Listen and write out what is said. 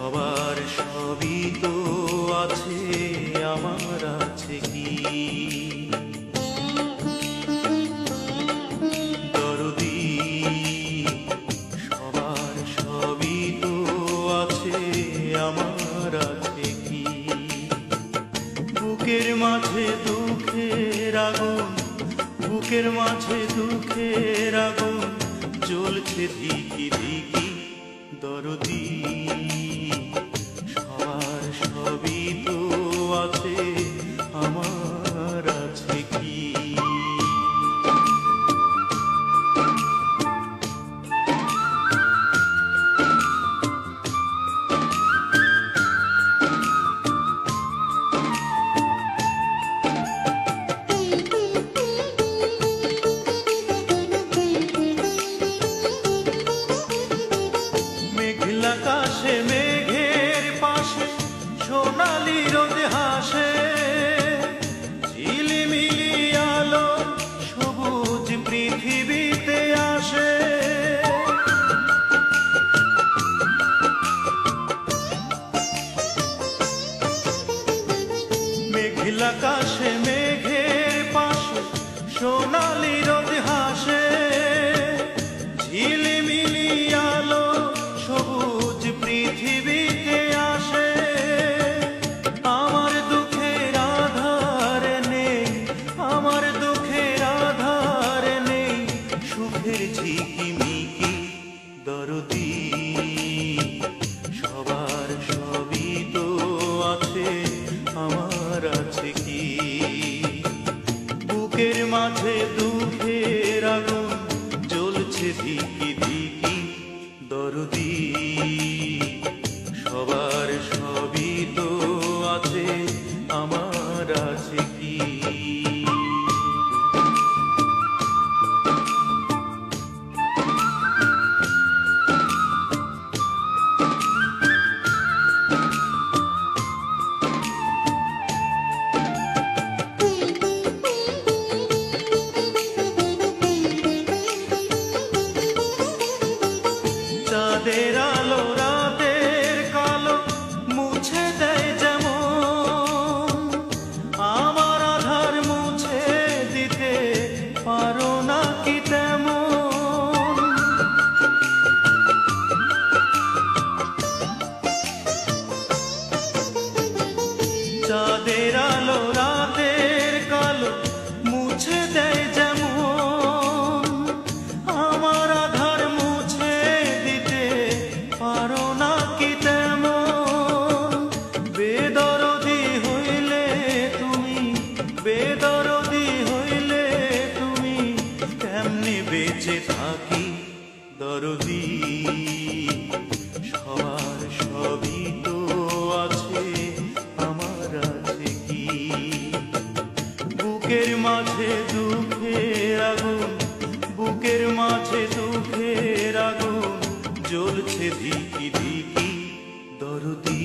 সবার সবই তো আছে, আমার আছে কি? দরদি সবার সবই তো আছে, আমার আছে কি? বুকের মাঝে দুঃখের আগুন, বুকের মাঝে দুঃখের আগুন জ্বলছে ধিকি ধিকি। দরদি সবার সবই তো আছে, আমার আছে কি? মেঘলা আকাশে মেঘের পাশে সোনালি রোদ হাসে, ঝিলিমিলি আলো সবুজ পৃথিবীতে আসে। মেঘলা আকাশে মেঘের পাশে সোনালি রোদ হাসে, ঝিলিমিলি আলো সবুজ পৃথিবীতে আসে। আমার দুঃখের আধার নেই, আমার দুঃখের আধার নেই, সুখের ঝিকিমিকি। দরদি সবার সবই তো আছে, আমার আছে কি? বুকের মাঝে দুঃখের আগুন জ্বলছে ধিকি ধিকি। দরদি সবার সবই তো আছে, আমার আছে কি? চাঁদের আলো রাতের কালো মুছে দেয় যেমন, আমার আধার মুছে দিতে পারো না কি তেমন? চাঁদের আলো রাতের কালো মুছে দেয় যেমন, আমার আধার মুছে দিতে পারো না কি তেমন? বেদরদি হইলে তুমি, বেদরদি হইলে তুমি কেমনে বেঁচে থাকি? দরদি সবার সবই তো আছে, আমার আছে কি? বুকের মাঝে দুঃখের আগুন, বুকের মাঝে দুঃখের আগুন জ্বলছে ধিকি ধিকি। দরদি